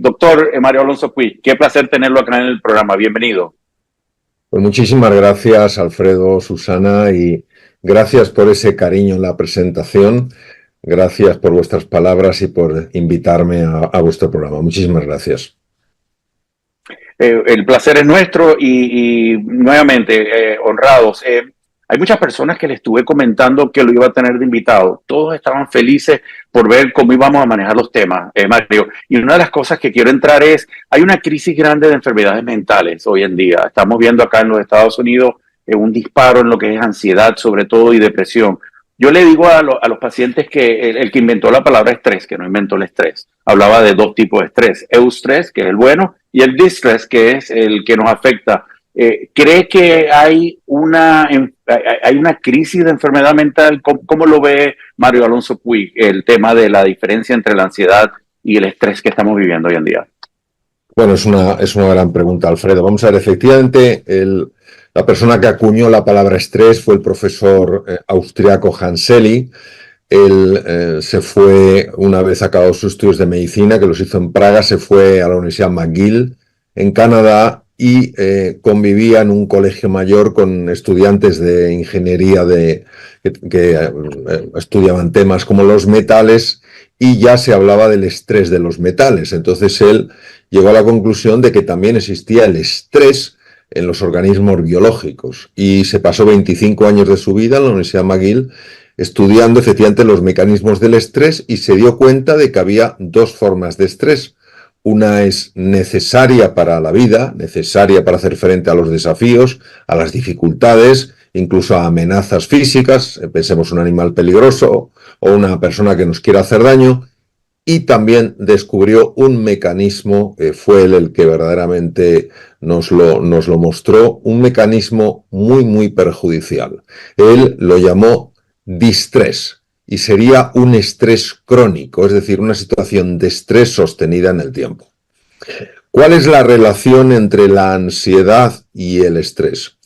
Doctor Mario Alonso Puig, qué placer tenerlo acá en el programa. Bienvenido. Pues muchísimas gracias, Alfredo, Susana, y gracias por ese cariño en la presentación. Gracias por vuestras palabras y por invitarme a vuestro programa. Muchísimas gracias. El placer es nuestro y nuevamente honrados. Hay muchas personas que le estuve comentando que lo iba a tener de invitado. Todos estaban felices por ver cómo íbamos a manejar los temas, Mario. Y una de las cosas que quiero entrar es, hay una crisis grande de enfermedades mentales hoy en día. Estamos viendo acá en los Estados Unidos un disparo en lo que es ansiedad, sobre todo, y depresión. Yo le digo a los pacientes que el que inventó la palabra estrés, que no inventó el estrés, hablaba de dos tipos de estrés: eustrés, que es el bueno, y el distrés, que es el que nos afecta. ¿Cree que hay una crisis de enfermedad mental? ¿Cómo lo ve Mario Alonso Puig, el tema de la diferencia entre la ansiedad y el estrés que estamos viviendo hoy en día? Bueno, es una gran pregunta, Alfredo. Vamos a ver, efectivamente, la persona que acuñó la palabra estrés fue el profesor austriaco Hans Selye. Él se fue, una vez acabados sus estudios de medicina, que los hizo en Praga, se fue a la Universidad McGill en Canadá y convivía en un colegio mayor con estudiantes de ingeniería que estudiaban temas como los metales, y ya se hablaba del estrés de los metales. Entonces él llegó a la conclusión de que también existía el estrés en los organismos biológicos, y se pasó 25 años de su vida en la Universidad McGill estudiando efectivamente los mecanismos del estrés, y se dio cuenta de que había dos formas de estrés. Una es necesaria para la vida, necesaria para hacer frente a los desafíos, a las dificultades, incluso a amenazas físicas, pensemos un animal peligroso o una persona que nos quiera hacer daño. Y también descubrió un mecanismo, fue él el que verdaderamente nos lo mostró, un mecanismo muy, muy perjudicial. Él lo llamó distrés, y sería un estrés crónico, es decir, una situación de estrés sostenida en el tiempo. ¿Cuál es la relación entre la ansiedad y el estrés?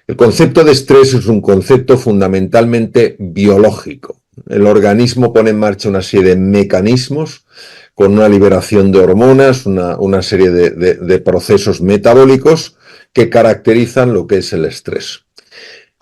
El concepto de estrés es un concepto fundamentalmente biológico. El organismo pone en marcha una serie de mecanismos con una liberación de hormonas, una serie de procesos metabólicos que caracterizan lo que es el estrés.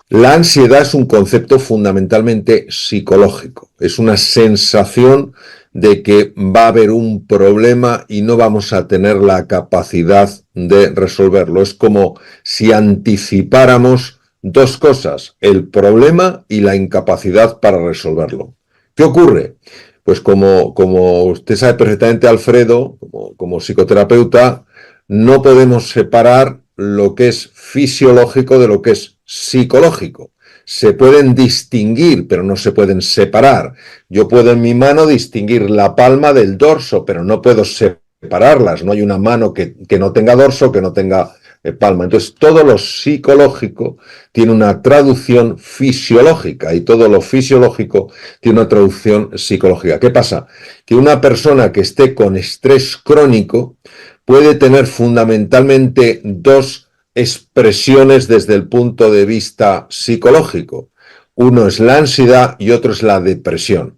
La ansiedad es un concepto fundamentalmente psicológico. Es una sensación de que va a haber un problema y no vamos a tener la capacidad de resolverlo. Es como si anticipáramos dos cosas: el problema y la incapacidad para resolverlo. ¿Qué ocurre? Pues como usted sabe perfectamente, Alfredo, como psicoterapeuta, no podemos separar lo que es fisiológico de lo que es psicológico. Se pueden distinguir, pero no se pueden separar. Yo puedo en mi mano distinguir la palma del dorso, pero no puedo separarlas. No hay una mano que no tenga dorso, que no tenga palma. Entonces, todo lo psicológico tiene una traducción fisiológica, y todo lo fisiológico tiene una traducción psicológica. ¿Qué pasa? Que una persona que esté con estrés crónico puede tener fundamentalmente dos expresiones desde el punto de vista psicológico. Uno es la ansiedad y otro es la depresión.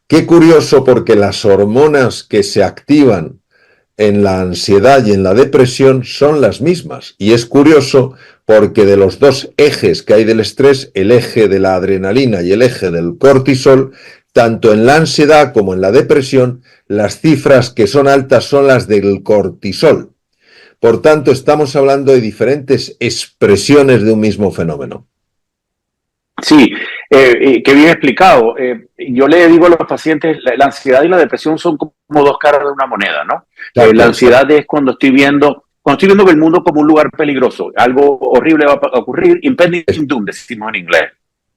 Qué curioso, porque las hormonas que se activan en la ansiedad y en la depresión son las mismas. Y es curioso porque de los dos ejes que hay del estrés, el eje de la adrenalina y el eje del cortisol, tanto en la ansiedad como en la depresión, las cifras que son altas son las del cortisol. Por tanto, estamos hablando de diferentes expresiones de un mismo fenómeno. Sí, qué bien explicado. Yo le digo a los pacientes, la ansiedad y la depresión son como dos caras de una moneda, ¿no? La ansiedad es cuando estoy viendo que el mundo como un lugar peligroso, algo horrible va a ocurrir, impending doom, decimos en inglés.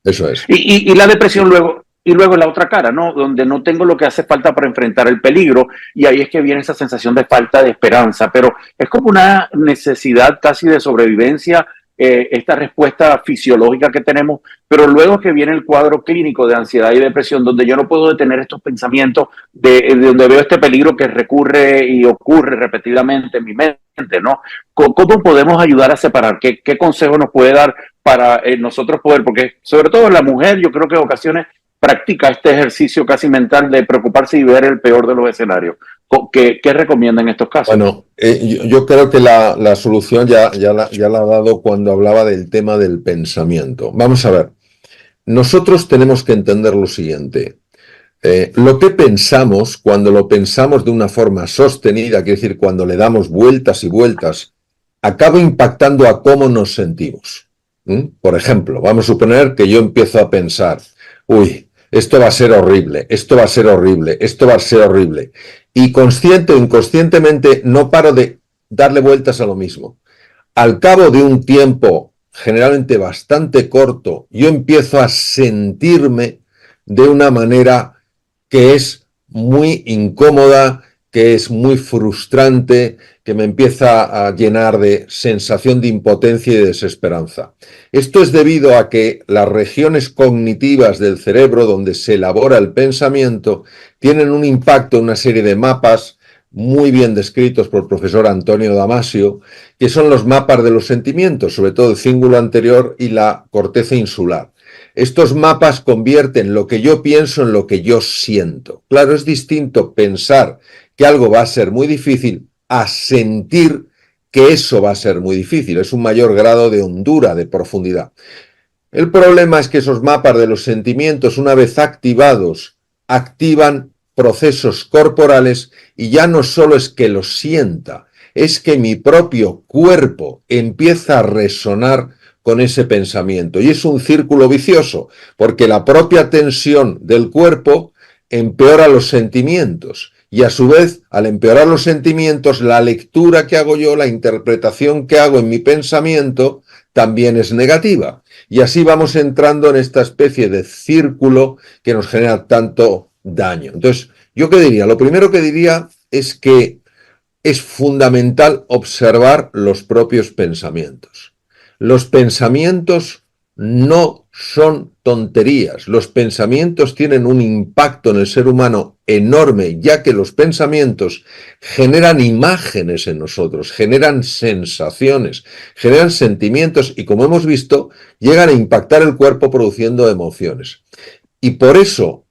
Eso es. Y la depresión luego la otra cara, ¿no? Donde no tengo lo que hace falta para enfrentar el peligro, y ahí es que viene esa sensación de falta de esperanza, pero es como una necesidad casi de sobrevivencia, esta respuesta fisiológica que tenemos, pero luego que viene el cuadro clínico de ansiedad y depresión, donde yo no puedo detener estos pensamientos de donde veo este peligro que recurre y ocurre repetidamente en mi mente, ¿no? ¿Cómo podemos ayudar a separar? ¿Qué consejo nos puede dar para nosotros poder? Porque sobre todo la mujer, yo creo que en ocasiones practica este ejercicio casi mental de preocuparse y ver el peor de los escenarios. ¿Qué recomienda en estos casos? Bueno, yo creo que la solución ya la ha dado cuando hablaba del tema del pensamiento. Vamos a ver, nosotros tenemos que entender lo siguiente. Lo que pensamos, cuando lo pensamos de una forma sostenida, quiere decir, cuando le damos vueltas y vueltas, acaba impactando a cómo nos sentimos. Por ejemplo, vamos a suponer que yo empiezo a pensar, uy, esto va a ser horrible, esto va a ser horrible, esto va a ser horrible. Y consciente o inconscientemente no paro de darle vueltas a lo mismo. Al cabo de un tiempo generalmente bastante corto, yo empiezo a sentirme de una manera que es muy incómoda, que es muy frustrante, que me empieza a llenar de sensación de impotencia y de desesperanza. Esto es debido a que las regiones cognitivas del cerebro donde se elabora el pensamiento tienen un impacto en una serie de mapas muy bien descritos por el profesor Antonio Damasio, que son los mapas de los sentimientos, sobre todo el cíngulo anterior y la corteza insular. Estos mapas convierten lo que yo pienso en lo que yo siento. Claro, es distinto pensar que algo va a ser muy difícil a sentir que eso va a ser muy difícil. Es un mayor grado de hondura, de profundidad. El problema es que esos mapas de los sentimientos, una vez activados, activan procesos corporales y ya no solo es que lo sienta, es que mi propio cuerpo empieza a resonar con ese pensamiento. Y es un círculo vicioso, porque la propia tensión del cuerpo empeora los sentimientos. Y a su vez, al empeorar los sentimientos, la lectura que hago yo, la interpretación que hago en mi pensamiento, también es negativa. Y así vamos entrando en esta especie de círculo que nos genera tanto daño. Entonces, ¿yo qué diría? Lo primero que diría es que es fundamental observar los propios pensamientos. Los pensamientos no son tonterías. Los pensamientos tienen un impacto en el ser humano enorme, ya que los pensamientos generan imágenes en nosotros, generan sensaciones, generan sentimientos y, como hemos visto, llegan a impactar el cuerpo produciendo emociones. Y por eso,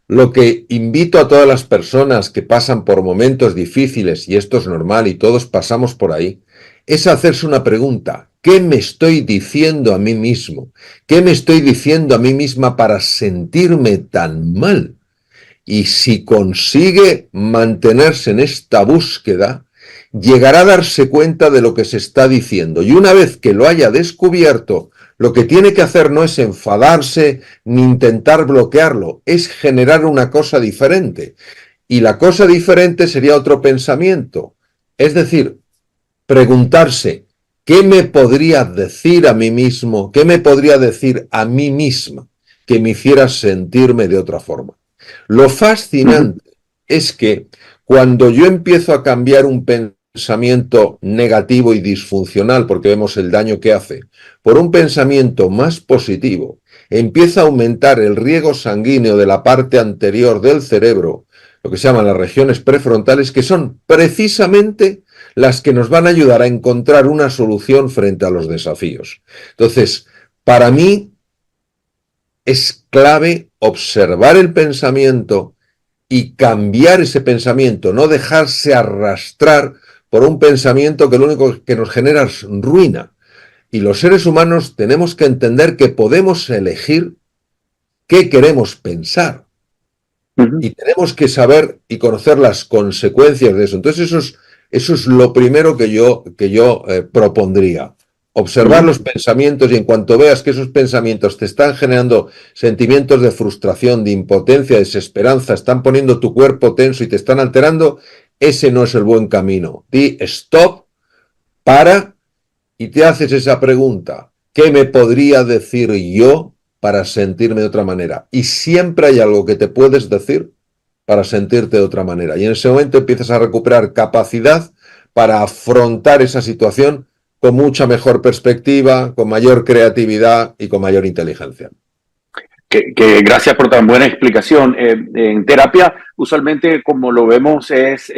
lo que invito a todas las personas que pasan por momentos difíciles, y esto es normal y todos pasamos por ahí, es hacerse una pregunta. ¿Qué me estoy diciendo a mí mismo? ¿Qué me estoy diciendo a mí misma para sentirme tan mal? Y si consigue mantenerse en esta búsqueda, llegará a darse cuenta de lo que se está diciendo. Y una vez que lo haya descubierto, lo que tiene que hacer no es enfadarse ni intentar bloquearlo, es generar una cosa diferente. Y la cosa diferente sería otro pensamiento. Es decir, preguntarse, ¿qué me podría decir a mí mismo? ¿Qué me podría decir a mí misma que me hiciera sentirme de otra forma? Lo fascinante es que cuando yo empiezo a cambiar un pensamiento negativo y disfuncional, porque vemos el daño que hace, por un pensamiento más positivo, empieza a aumentar el riego sanguíneo de la parte anterior del cerebro, lo que se llaman las regiones prefrontales, que son precisamente las que nos van a ayudar a encontrar una solución frente a los desafíos. Entonces, para mí es clave observar el pensamiento y cambiar ese pensamiento, no dejarse arrastrar por un pensamiento que lo único que nos genera es ruina. Y los seres humanos tenemos que entender que podemos elegir qué queremos pensar. Y tenemos que saber y conocer las consecuencias de eso. Entonces eso es lo primero que yo propondría. Observar los pensamientos y en cuanto veas que esos pensamientos te están generando sentimientos de frustración, de impotencia, de desesperanza, están poniendo tu cuerpo tenso y te están alterando, ese no es el buen camino. Di stop, para y te haces esa pregunta. ¿Qué me podría decir yo para sentirme de otra manera? Y siempre hay algo que te puedes decir para sentirte de otra manera. Y en ese momento empiezas a recuperar capacidad para afrontar esa situación con mucha mejor perspectiva, con mayor creatividad y con mayor inteligencia. Gracias por tan buena explicación. En terapia, usualmente, como lo vemos, es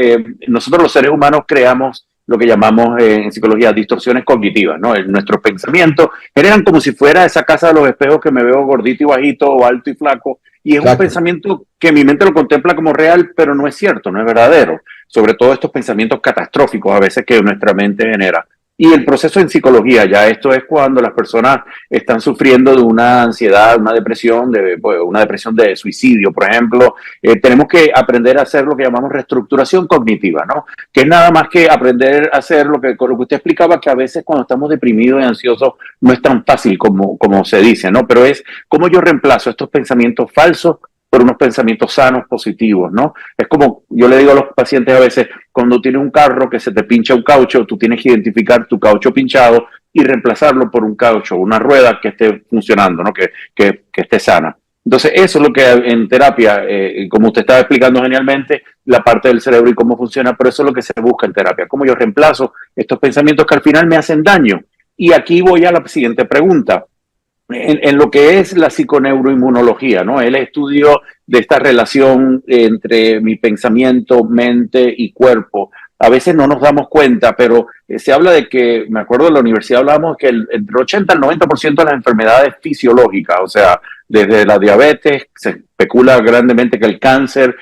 nosotros los seres humanos creamos lo que llamamos en psicología distorsiones cognitivas, ¿no? Nuestros pensamientos generan como si fuera esa casa de los espejos que me veo gordito y bajito, o alto y flaco, y es un Exacto. pensamiento que mi mente lo contempla como real, pero no es cierto, no es verdadero. sobre todo estos pensamientos catastróficos a veces que nuestra mente genera. Y el proceso en psicología, ya esto es cuando las personas están sufriendo de una ansiedad, una depresión de suicidio, por ejemplo. Tenemos que aprender a hacer lo que llamamos reestructuración cognitiva, ¿no? Que es nada más que aprender a hacer lo que usted explicaba, que a veces cuando estamos deprimidos y ansiosos no es tan fácil como se dice, ¿no? Pero es cómo yo reemplazo estos pensamientos falsos por unos pensamientos sanos, positivos, ¿no? Es como yo le digo a los pacientes a veces, cuando tienes un carro que se te pincha un caucho, tú tienes que identificar tu caucho pinchado y reemplazarlo por un caucho, una rueda que esté funcionando, ¿no? Que esté sana. Entonces, eso es lo que en terapia, como usted estaba explicando genialmente, la parte del cerebro y cómo funciona, pero eso es lo que se busca en terapia, cómo yo reemplazo estos pensamientos que al final me hacen daño. Y aquí voy a la siguiente pregunta. En lo que es la psiconeuroinmunología, ¿no? El estudio de esta relación entre mi pensamiento, mente y cuerpo. A veces no nos damos cuenta, pero se habla de que, me acuerdo de la universidad hablábamos que entre 80 al 90% de las enfermedades fisiológicas, o sea, desde la diabetes, se especula grandemente que el cáncer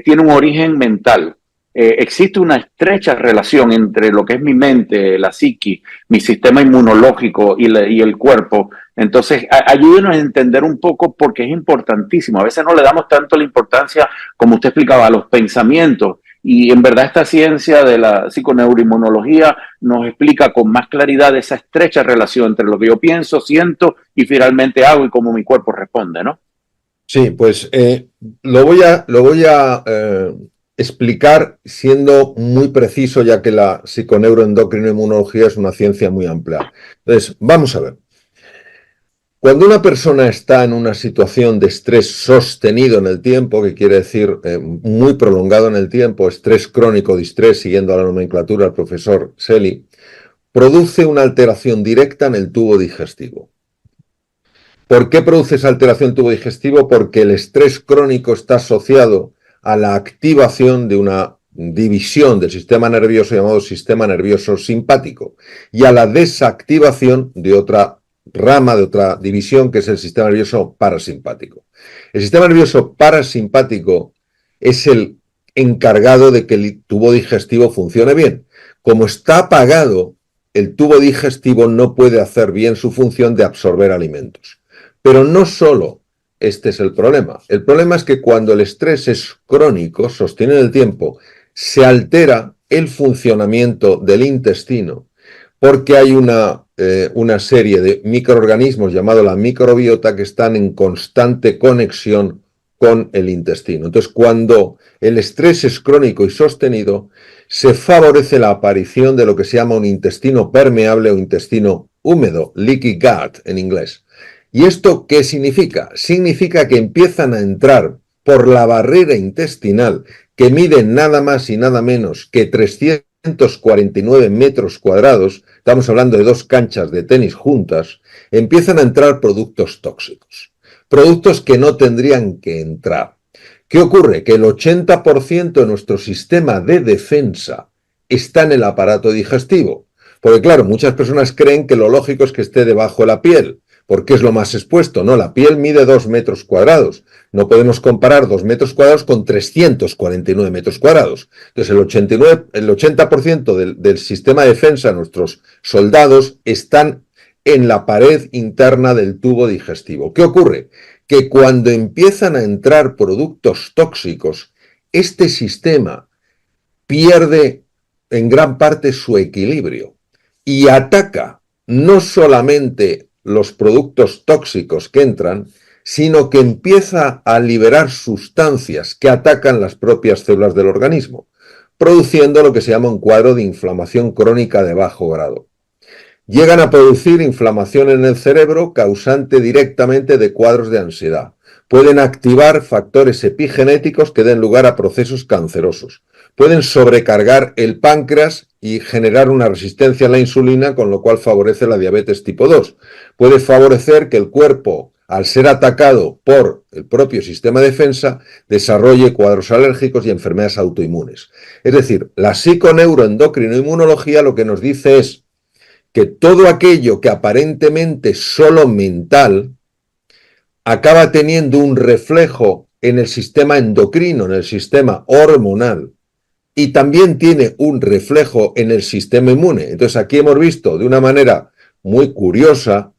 tiene un origen mental. Existe una estrecha relación entre lo que es mi mente, la psiqui, mi sistema inmunológico y el cuerpo. Entonces, ayúdenos a entender un poco porque es importantísimo. A veces no le damos tanto la importancia, como usted explicaba, a los pensamientos. Y en verdad esta ciencia de la psiconeuroinmunología nos explica con más claridad esa estrecha relación entre lo que yo pienso, siento y finalmente hago y cómo mi cuerpo responde, ¿no? Sí, pues lo voy a explicar siendo muy preciso, ya que la psiconeuroendocrinoinmunología es una ciencia muy amplia. Entonces, vamos a ver. Cuando una persona está en una situación de estrés sostenido en el tiempo, que quiere decir muy prolongado en el tiempo, estrés crónico, distrés, siguiendo la nomenclatura del profesor Selly, produce una alteración directa en el tubo digestivo. ¿Por qué produce esa alteración del tubo digestivo? Porque el estrés crónico está asociado a la activación de una división del sistema nervioso llamado sistema nervioso simpático y a la desactivación de otra rama, de otra división, que es el sistema nervioso parasimpático. El sistema nervioso parasimpático es el encargado de que el tubo digestivo funcione bien. Como está apagado, el tubo digestivo no puede hacer bien su función de absorber alimentos. Pero no solo este es el problema. El problema es que cuando el estrés es crónico, sostiene el tiempo, se altera el funcionamiento del intestino porque hay una serie de microorganismos llamados la microbiota que están en constante conexión con el intestino. Entonces, cuando el estrés es crónico y sostenido, se favorece la aparición de lo que se llama un intestino permeable o intestino húmedo, leaky gut en inglés. ¿Y esto qué significa? Significa que empiezan a entrar por la barrera intestinal, que mide nada más y nada menos que 349 metros cuadrados, estamos hablando de 2 canchas de tenis juntas, empiezan a entrar productos tóxicos, productos que no tendrían que entrar. ¿Qué ocurre? Que el 80% de nuestro sistema de defensa está en el aparato digestivo. Porque claro, muchas personas creen que lo lógico es que esté debajo de la piel, porque es lo más expuesto. No, la piel mide 2 metros cuadrados. No podemos comparar 2 metros cuadrados con 349 metros cuadrados. Entonces, el 80% del sistema de defensa, nuestros soldados, están en la pared interna del tubo digestivo. ¿Qué ocurre? Que cuando empiezan a entrar productos tóxicos, este sistema pierde en gran parte su equilibrio y ataca no solamente los productos tóxicos que entran, sino que empieza a liberar sustancias que atacan las propias células del organismo, produciendo lo que se llama un cuadro de inflamación crónica de bajo grado. Llegan a producir inflamación en el cerebro causante directamente de cuadros de ansiedad. Pueden activar factores epigenéticos que den lugar a procesos cancerosos. Pueden sobrecargar el páncreas y generar una resistencia a la insulina, con lo cual favorece la diabetes tipo 2. Puede favorecer que el cuerpo, al ser atacado por el propio sistema de defensa, desarrolle cuadros alérgicos y enfermedades autoinmunes. Es decir, la psiconeuroendocrinoinmunología lo que nos dice es que todo aquello que aparentemente es solo mental acaba teniendo un reflejo en el sistema endocrino, en el sistema hormonal, y también tiene un reflejo en el sistema inmune. Entonces aquí hemos visto de una manera muy curiosa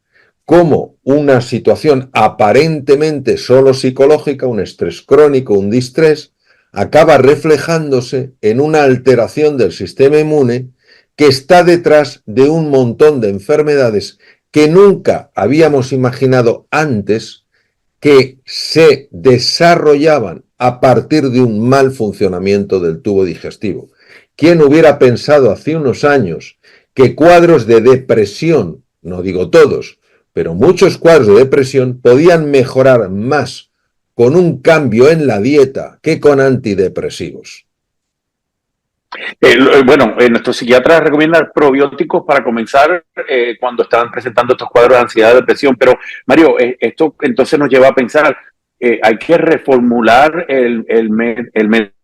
cómo una situación aparentemente solo psicológica, un estrés crónico, un distrés, acaba reflejándose en una alteración del sistema inmune que está detrás de un montón de enfermedades que nunca habíamos imaginado antes que se desarrollaban a partir de un mal funcionamiento del tubo digestivo. ¿Quién hubiera pensado hace unos años que cuadros de depresión, no digo todos, pero muchos cuadros de depresión podían mejorar más con un cambio en la dieta que con antidepresivos? Bueno, nuestros psiquiatras recomiendan probióticos para comenzar cuando estaban presentando estos cuadros de ansiedad y depresión. Pero, Mario, esto entonces nos lleva a pensar, hay que reformular el método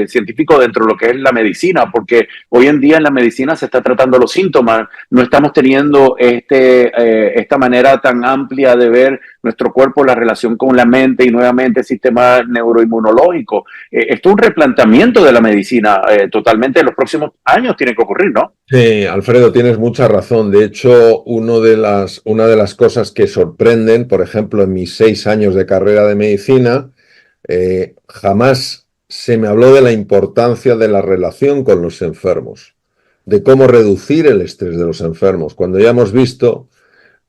científico dentro de lo que es la medicina, porque hoy en día en la medicina se está tratando los síntomas, no estamos teniendo esta manera tan amplia de ver nuestro cuerpo, la relación con la mente y nuevamente el sistema neuroinmunológico. Esto es un replanteamiento de la medicina totalmente en los próximos años tiene que ocurrir, ¿no? Sí, Alfredo, tienes mucha razón. De hecho, una de las cosas que sorprenden, por ejemplo, en mis 6 años de carrera de medicina, jamás se me habló de la importancia de la relación con los enfermos, de cómo reducir el estrés de los enfermos, cuando ya hemos visto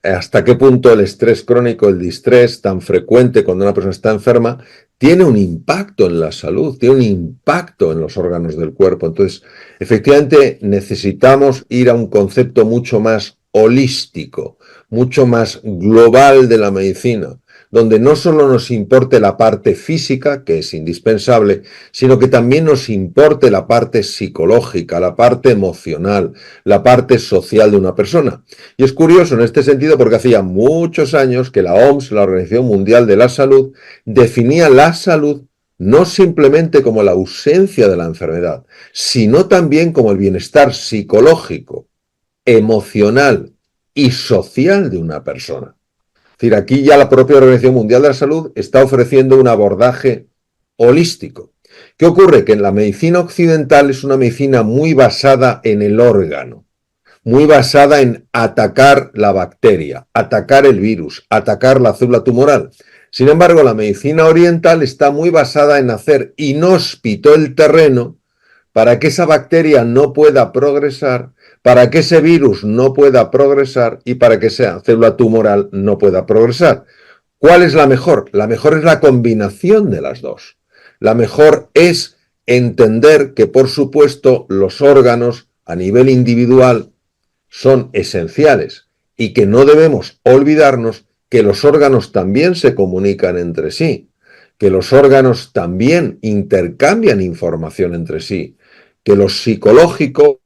hasta qué punto el estrés crónico, el distrés tan frecuente cuando una persona está enferma, tiene un impacto en la salud, tiene un impacto en los órganos del cuerpo. Entonces, efectivamente, necesitamos ir a un concepto mucho más holístico, mucho más global de la medicina, donde no solo nos importe la parte física, que es indispensable, sino que también nos importe la parte psicológica, la parte emocional, la parte social de una persona. Y es curioso en este sentido porque hacía muchos años que la OMS, la Organización Mundial de la Salud, definía la salud no simplemente como la ausencia de la enfermedad, sino también como el bienestar psicológico, emocional y social de una persona. Es decir, aquí ya la propia Organización Mundial de la Salud está ofreciendo un abordaje holístico. ¿Qué ocurre? Que en la medicina occidental es una medicina muy basada en el órgano, muy basada en atacar la bacteria, atacar el virus, atacar la célula tumoral. Sin embargo, la medicina oriental está muy basada en hacer inhóspito el terreno para que esa bacteria no pueda progresar, para que ese virus no pueda progresar y para que esa célula tumoral no pueda progresar. ¿Cuál es la mejor? La mejor es la combinación de las dos. La mejor es entender que, por supuesto, los órganos a nivel individual son esenciales y que no debemos olvidarnos que los órganos también se comunican entre sí, que los órganos también intercambian información entre sí, que lo psicológico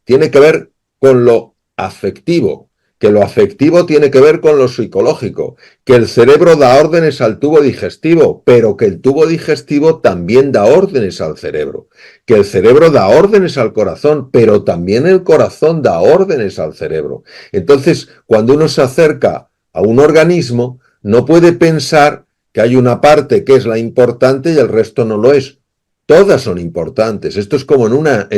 tiene que ver con lo afectivo, que lo afectivo tiene que ver con lo psicológico, que el cerebro da órdenes al tubo digestivo, pero que el tubo digestivo también da órdenes al cerebro, que el cerebro da órdenes al corazón, pero también el corazón da órdenes al cerebro. Entonces, cuando uno se acerca a un organismo, no puede pensar que hay una parte que es la importante y el resto no lo es. Todas son importantes. Esto es como en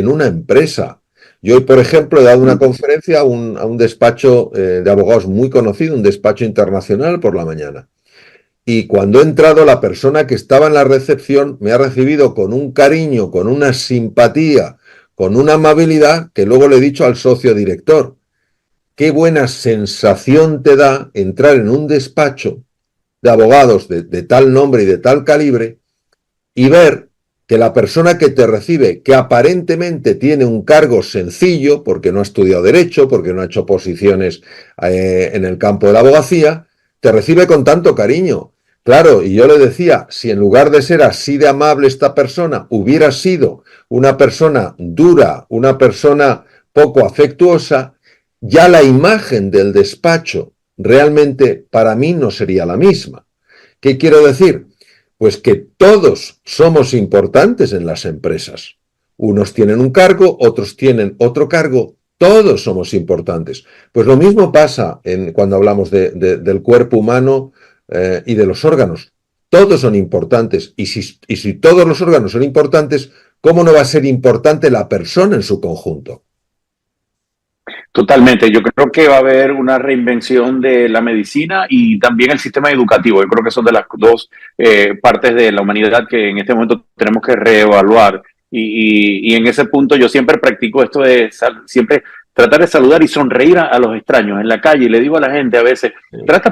una empresa. Yo hoy, por ejemplo, he dado una conferencia a un despacho de abogados muy conocido, un despacho internacional por la mañana. Y cuando he entrado, la persona que estaba en la recepción me ha recibido con un cariño, con una simpatía, con una amabilidad que luego le he dicho al socio director. Qué buena sensación te da entrar en un despacho de abogados de tal nombre y de tal calibre y ver que la persona que te recibe, que aparentemente tiene un cargo sencillo, porque no ha estudiado derecho, porque no ha hecho posiciones en el campo de la abogacía, te recibe con tanto cariño. Claro, y yo le decía, si en lugar de ser así de amable esta persona hubiera sido una persona dura, una persona poco afectuosa, ya la imagen del despacho realmente para mí no sería la misma. ¿Qué quiero decir? Pues que todos somos importantes en las empresas. Unos tienen un cargo, otros tienen otro cargo, todos somos importantes. Pues lo mismo pasa cuando hablamos del cuerpo humano y de los órganos. Todos son importantes y si todos los órganos son importantes, ¿cómo no va a ser importante la persona en su conjunto? Totalmente, yo creo que va a haber una reinvención de la medicina y también el sistema educativo. Yo creo que son de las dos partes de la humanidad que en este momento tenemos que reevaluar. Y en ese punto yo siempre practico esto de siempre tratar de saludar y sonreír a los extraños en la calle. Y le digo a la gente a veces,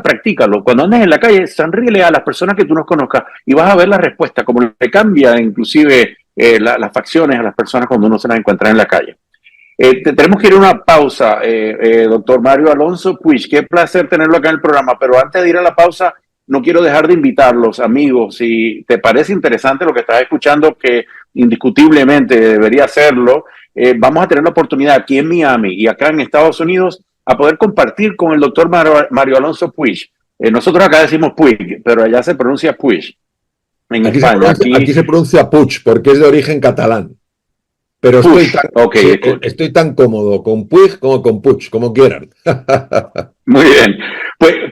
practícalo. Cuando andes en la calle, sonríele a las personas que tú no conozcas y vas a ver la respuesta, como le cambia inclusive las facciones a las personas cuando uno se las encuentra en la calle. Tenemos que ir a una pausa, doctor Mario Alonso Puig. Qué placer tenerlo acá en el programa, pero antes de ir a la pausa, no quiero dejar de invitarlos, amigos. Si te parece interesante lo que estás escuchando, que indiscutiblemente debería hacerlo, vamos a tener la oportunidad aquí en Miami y acá en Estados Unidos a poder compartir con el doctor Mario Alonso Puig. Nosotros acá decimos Puig, pero allá se pronuncia Puig en España. Aquí se pronuncia Puig porque es de origen catalán. Pero estoy tan cómodo con Puig como con Puig, como quieran. Muy bien.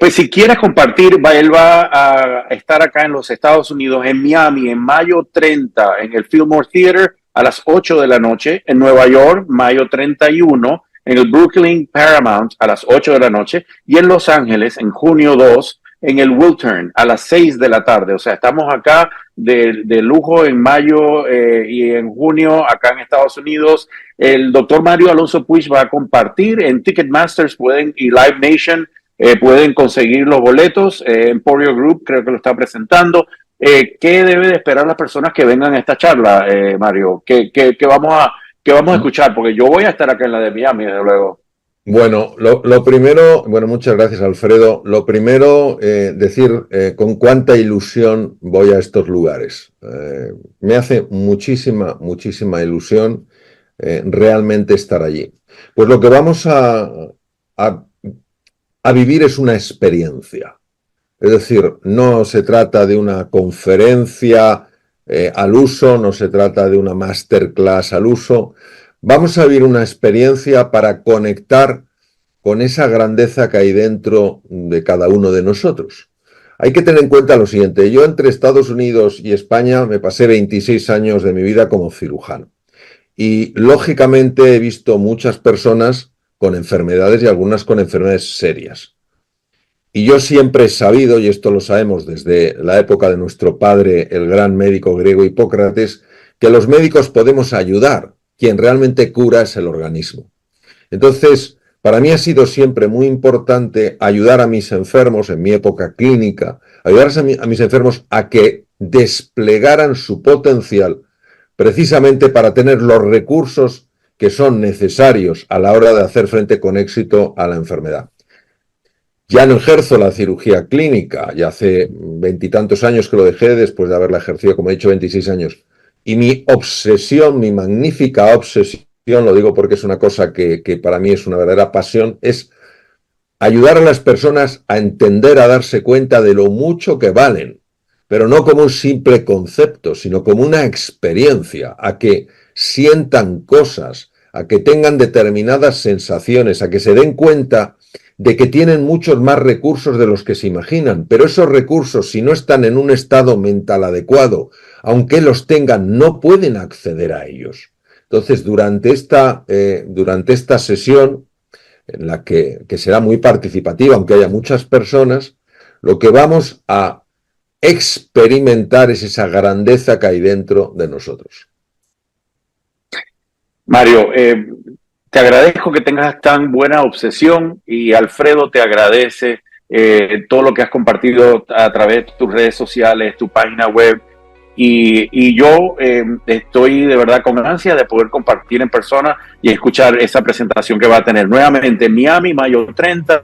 Pues si quieres compartir, él va a estar acá en los Estados Unidos, en Miami, en mayo 30, en el Fillmore Theater a las 8 de la noche. En Nueva York, mayo 31, en el Brooklyn Paramount a las 8 de la noche. Y en Los Ángeles, en junio 2, en el Wiltern a las 6 de la tarde. O sea, estamos acá de lujo en mayo y en junio acá en Estados Unidos. El doctor Mario Alonso Puig va a compartir en Ticketmasters y Live Nation pueden conseguir los boletos. Emporio Group creo que lo está presentando. ¿Qué debe de esperar las personas que vengan a esta charla, Mario? ¿Qué vamos a escuchar? Porque yo voy a estar acá en la de Miami, desde luego. Bueno, lo primero, muchas gracias, Alfredo. Lo primero, decir con cuánta ilusión voy a estos lugares. Me hace muchísima ilusión realmente estar allí. Pues lo que vamos a vivir es una experiencia. Es decir, no se trata de una conferencia al uso, no se trata de una masterclass al uso. Vamos a vivir una experiencia para conectar con esa grandeza que hay dentro de cada uno de nosotros. Hay que tener en cuenta lo siguiente. Yo entre Estados Unidos y España me pasé 26 años de mi vida como cirujano. Y lógicamente he visto muchas personas con enfermedades y algunas con enfermedades serias. Y yo siempre he sabido, y esto lo sabemos desde la época de nuestro padre, el gran médico griego Hipócrates, que los médicos podemos ayudar. Quien realmente cura es el organismo. Entonces, para mí ha sido siempre muy importante ayudar a mis enfermos en mi época clínica, ayudar a mis enfermos a que desplegaran su potencial precisamente para tener los recursos que son necesarios a la hora de hacer frente con éxito a la enfermedad. Ya no ejerzo la cirugía clínica, ya hace 20 y tantos años que lo dejé después de haberla ejercido, como he dicho, 26 años. Y mi obsesión, mi magnífica obsesión, lo digo porque es una cosa que para mí es una verdadera pasión, es ayudar a las personas a entender, a darse cuenta de lo mucho que valen, pero no como un simple concepto, sino como una experiencia, a que sientan cosas, a que tengan determinadas sensaciones, a que se den cuenta de que tienen muchos más recursos de los que se imaginan, pero esos recursos, si no están en un estado mental adecuado, aunque los tengan, no pueden acceder a ellos. Entonces, durante esta sesión, en la que será muy participativa, aunque haya muchas personas, lo que vamos a experimentar es esa grandeza que hay dentro de nosotros. Mario, te agradezco que tengas tan buena obsesión y Alfredo te agradece todo lo que has compartido a través de tus redes sociales, tu página web. Y yo estoy de verdad con ansia de poder compartir en persona y escuchar esa presentación que va a tener nuevamente en Miami, mayo 30,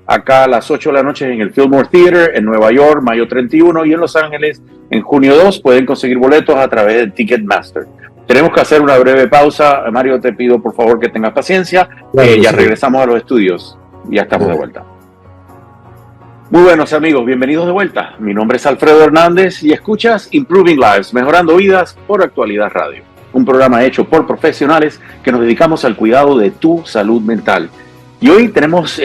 acá a las 8 de la noche en el Fillmore Theater, en Nueva York, mayo 31, y en Los Ángeles, en junio 2, pueden conseguir boletos a través de Ticketmaster. Tenemos que hacer una breve pausa. Mario, te pido por favor que tengas paciencia. Claro, ya sí. Regresamos a los estudios. Ya estamos de vuelta. Muy buenos amigos, bienvenidos de vuelta. Mi nombre es Alfredo Hernández y escuchas Improving Lives, Mejorando Vidas por Actualidad Radio. Un programa hecho por profesionales que nos dedicamos al cuidado de tu salud mental. Y hoy tenemos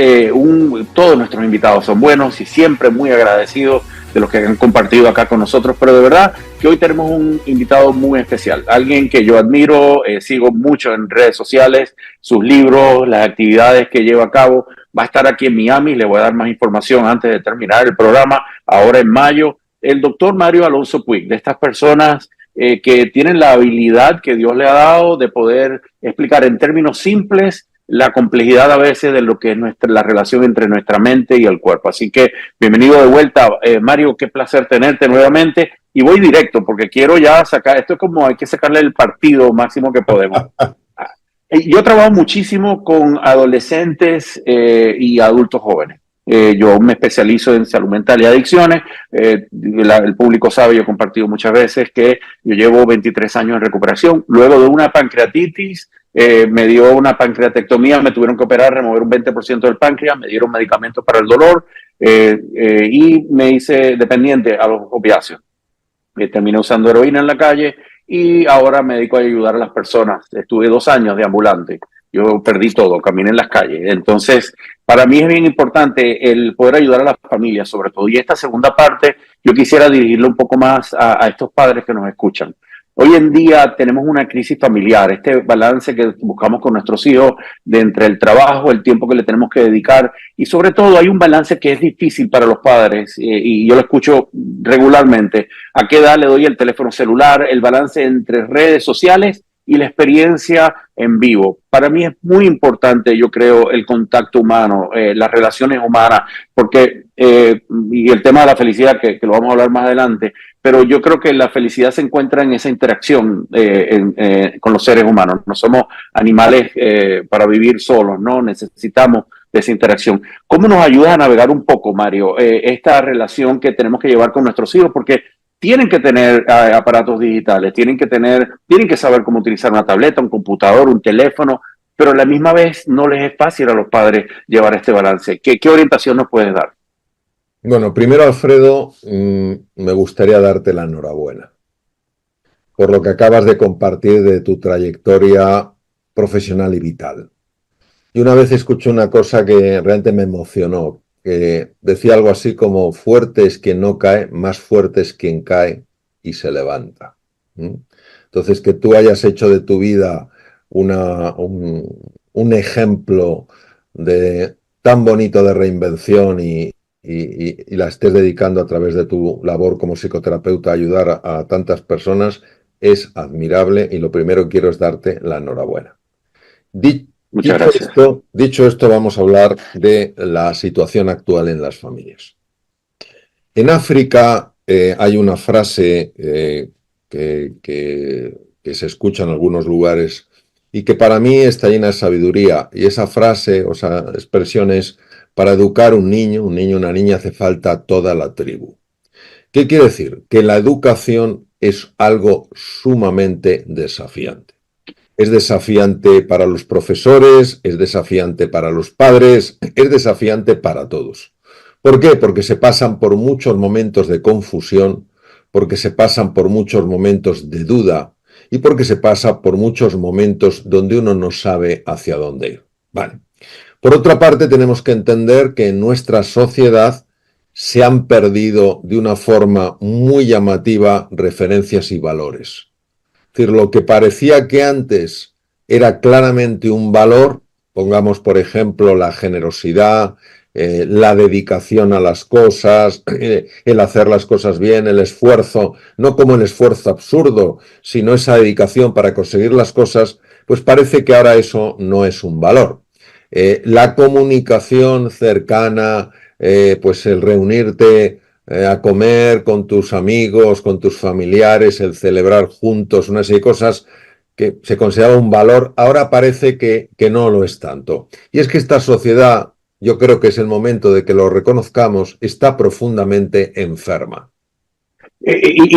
todos nuestros invitados son buenos y siempre muy agradecidos de los que han compartido acá con nosotros, pero de verdad que hoy tenemos un invitado muy especial, alguien que yo admiro, sigo mucho en redes sociales, sus libros, las actividades que lleva a cabo. Va a estar aquí en Miami, le voy a dar más información antes de terminar el programa, ahora en mayo. El doctor Mario Alonso Puig, de estas personas que tienen la habilidad que Dios le ha dado de poder explicar en términos simples la complejidad a veces de lo que es la relación entre nuestra mente y el cuerpo. Así que bienvenido de vuelta, Mario, qué placer tenerte nuevamente. Y voy directo porque quiero ya sacar, esto es como hay que sacarle el partido máximo que podemos. Yo trabajo muchísimo con adolescentes y adultos jóvenes. Yo me especializo en salud mental y adicciones. El público sabe, yo he compartido muchas veces que yo llevo 23 años en recuperación. Luego de una pancreatitis, me dio una pancreatectomía, me tuvieron que operar, remover un 20% del páncreas, me dieron medicamentos para el dolor y me hice dependiente a los opiáceos. Terminé usando heroína en la calle y ahora me dedico a ayudar a las personas. Estuve 2 años de ambulante. Yo perdí todo, caminé en las calles. Entonces, para mí es bien importante el poder ayudar a las familias, sobre todo. Y esta segunda parte, yo quisiera dirigirlo un poco más a estos padres que nos escuchan. Hoy en día tenemos una crisis familiar, este balance que buscamos con nuestros hijos de entre el trabajo, el tiempo que le tenemos que dedicar y sobre todo hay un balance que es difícil para los padres y yo lo escucho regularmente. ¿A qué edad le doy el teléfono celular? El balance entre redes sociales y la experiencia en vivo. Para mí es muy importante, yo creo, el contacto humano, las relaciones humanas, porque, y el tema de la felicidad, que lo vamos a hablar más adelante, pero yo creo que la felicidad se encuentra en esa interacción con los seres humanos. No somos animales para vivir solos, ¿no? Necesitamos de esa interacción. ¿Cómo nos ayuda a navegar un poco, Mario, esta relación que tenemos que llevar con nuestros hijos? Porque tienen que tener aparatos digitales, tienen que saber cómo utilizar una tableta, un computador, un teléfono, pero a la misma vez no les es fácil a los padres llevar este balance. ¿Qué orientación nos puedes dar? Bueno, primero, Alfredo, me gustaría darte la enhorabuena por lo que acabas de compartir de tu trayectoria profesional y vital. Y una vez escuché una cosa que realmente me emocionó, que decía algo así como: fuerte es quien no cae, más fuerte es quien cae y se levanta. Entonces, que tú hayas hecho de tu vida un ejemplo tan bonito de reinvención y la estés dedicando a través de tu labor como psicoterapeuta a ayudar a tantas personas, es admirable y lo primero que quiero es darte la enhorabuena. Muchas gracias. Dicho esto, vamos a hablar de la situación actual en las familias. En África hay una frase que se escucha en algunos lugares y que para mí está llena de sabiduría. Y esa frase, o esa expresión es: para educar un niño, una niña, hace falta toda la tribu. ¿Qué quiere decir? Que la educación es algo sumamente desafiante. Es desafiante para los profesores, es desafiante para los padres, es desafiante para todos. ¿Por qué? Porque se pasan por muchos momentos de confusión, porque se pasan por muchos momentos de duda y porque se pasa por muchos momentos donde uno no sabe hacia dónde ir. Vale. Por otra parte, tenemos que entender que en nuestra sociedad se han perdido de una forma muy llamativa referencias y valores. Es decir, lo que parecía que antes era claramente un valor, pongamos por ejemplo la generosidad, la dedicación a las cosas, el hacer las cosas bien, el esfuerzo, no como el esfuerzo absurdo, sino esa dedicación para conseguir las cosas, pues parece que ahora eso no es un valor. La comunicación cercana, pues el reunirte a comer con tus amigos, con tus familiares, el celebrar juntos una serie de cosas que se consideraba un valor, ahora parece que no lo es tanto. Y es que esta sociedad, yo creo que es el momento de que lo reconozcamos, está profundamente enferma.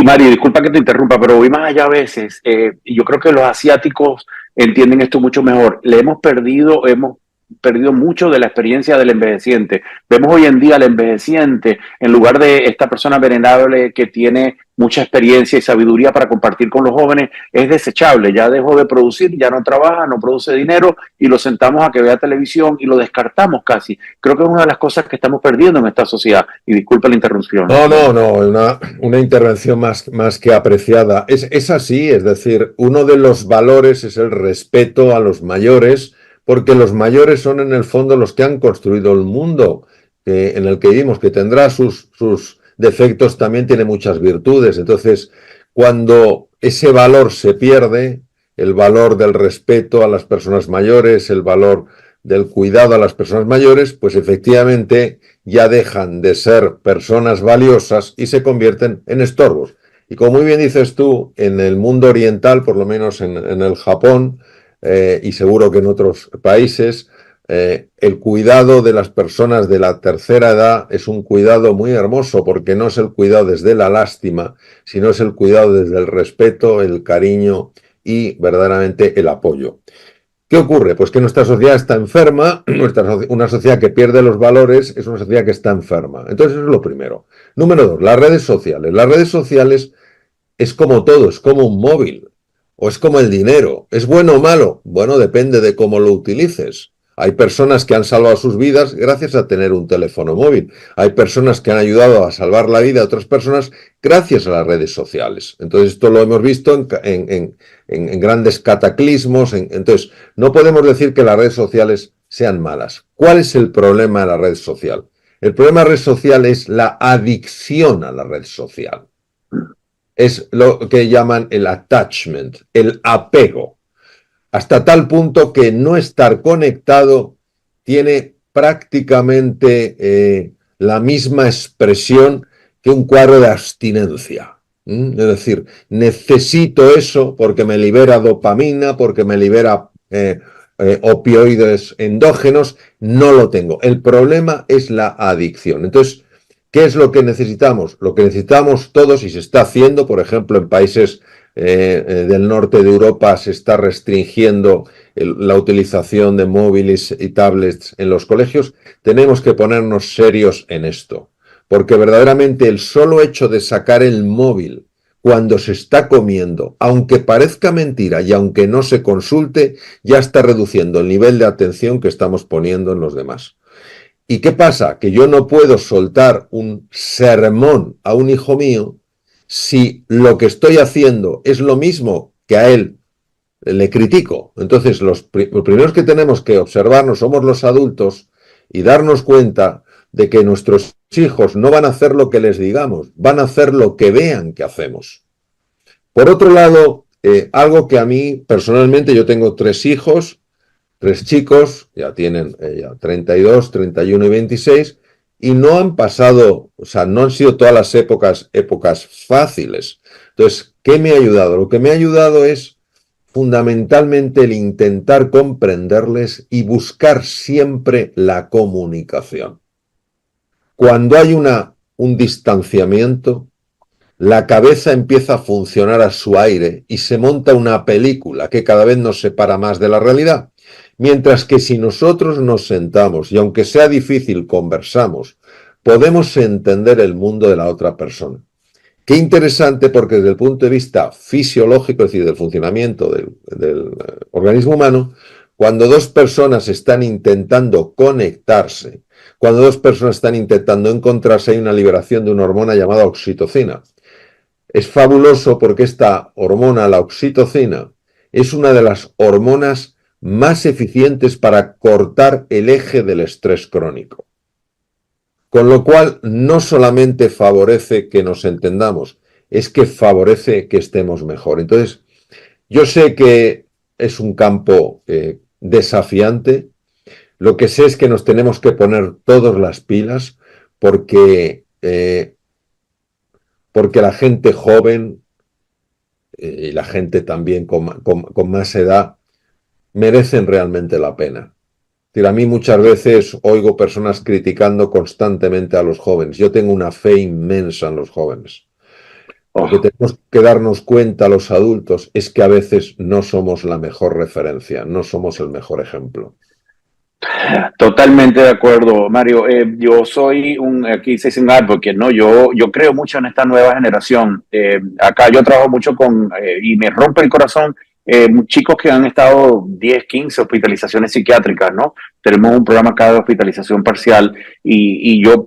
Mario, disculpa que te interrumpa, pero voy más allá a veces. Yo creo que los asiáticos entienden esto mucho mejor. Hemos perdido mucho de la experiencia del envejeciente. Vemos hoy en día al envejeciente, en lugar de esta persona venerable que tiene mucha experiencia y sabiduría para compartir con los jóvenes, es desechable. Ya dejó de producir, ya no trabaja, no produce dinero y lo sentamos a que vea televisión y lo descartamos casi. Creo que es una de las cosas que estamos perdiendo en esta sociedad. Y disculpa la interrupción. No, una intervención más que apreciada. Es así, es decir, uno de los valores es el respeto a los mayores, porque los mayores son en el fondo los que han construido el mundo en el que vivimos, que tendrá sus defectos, también tiene muchas virtudes. Entonces, cuando ese valor se pierde, el valor del respeto a las personas mayores, el valor del cuidado a las personas mayores, pues efectivamente ya dejan de ser personas valiosas y se convierten en estorbos. Y como muy bien dices tú, en el mundo oriental, por lo menos en el Japón, y seguro que en otros países, el cuidado de las personas de la tercera edad es un cuidado muy hermoso, porque no es el cuidado desde la lástima, sino es el cuidado desde el respeto, el cariño y verdaderamente el apoyo. ¿Qué ocurre? Pues que nuestra sociedad está enferma, una sociedad que pierde los valores es una sociedad que está enferma. Entonces eso es lo primero. Número dos, las redes sociales. Las redes sociales es como todo, es como un móvil o es como el dinero. ¿Es bueno o malo? Bueno, depende de cómo lo utilices. Hay personas que han salvado sus vidas gracias a tener un teléfono móvil. Hay personas que han ayudado a salvar la vida a otras personas gracias a las redes sociales. Entonces, esto lo hemos visto en grandes cataclismos. Entonces, no podemos decir que las redes sociales sean malas. ¿Cuál es el problema de la red social? El problema de la red social es la adicción a la red social. Es lo que llaman el attachment, el apego, hasta tal punto que no estar conectado tiene prácticamente la misma expresión que un cuadro de abstinencia. Es decir, necesito eso porque me libera dopamina, porque me libera opioides endógenos, no lo tengo. El problema es la adicción. Entonces, ¿qué es lo que necesitamos? Lo que necesitamos todos, y se está haciendo, por ejemplo, en países del norte de Europa se está restringiendo la utilización de móviles y tablets en los colegios, tenemos que ponernos serios en esto, porque verdaderamente el solo hecho de sacar el móvil cuando se está comiendo, aunque parezca mentira y aunque no se consulte, ya está reduciendo el nivel de atención que estamos poniendo en los demás. ¿Y qué pasa? Que yo no puedo soltar un sermón a un hijo mío si lo que estoy haciendo es lo mismo que a él le critico. Entonces, los primeros que tenemos que observarnos somos los adultos y darnos cuenta de que nuestros hijos no van a hacer lo que les digamos, van a hacer lo que vean que hacemos. Por otro lado, algo que a mí personalmente, yo tengo 3 hijos, 3 chicos, ya tienen ya 32, 31 y 26, y no han pasado, o sea, no han sido todas las épocas fáciles. Entonces, ¿qué me ha ayudado? Lo que me ha ayudado es fundamentalmente el intentar comprenderles y buscar siempre la comunicación. Cuando hay un distanciamiento, la cabeza empieza a funcionar a su aire y se monta una película que cada vez nos separa más de la realidad. Mientras que si nosotros nos sentamos y aunque sea difícil conversamos, podemos entender el mundo de la otra persona. Qué interesante porque desde el punto de vista fisiológico, es decir, del funcionamiento del organismo humano, cuando dos personas están intentando conectarse, cuando dos personas están intentando encontrarse, hay una liberación de una hormona llamada oxitocina. Es fabuloso porque esta hormona, la oxitocina, es una de las hormonas más eficientes para cortar el eje del estrés crónico. Con lo cual, no solamente favorece que nos entendamos, es que favorece que estemos mejor. Entonces, yo sé que es un campo desafiante. Lo que sé es que nos tenemos que poner todas las pilas porque la gente joven y la gente también con más edad merecen realmente la pena. Es decir, a mí muchas veces oigo personas criticando constantemente a los jóvenes. Yo tengo una fe inmensa en los jóvenes. Lo que tenemos que darnos cuenta los adultos es que a veces no somos la mejor referencia, no somos el mejor ejemplo. Totalmente de acuerdo, Mario. Yo soy aquí se dice un advocate, ¿no? Yo creo mucho en esta nueva generación. Acá yo trabajo mucho y me rompe el corazón, chicos que han estado 10, 15 hospitalizaciones psiquiátricas, ¿no? Tenemos un programa acá de hospitalización parcial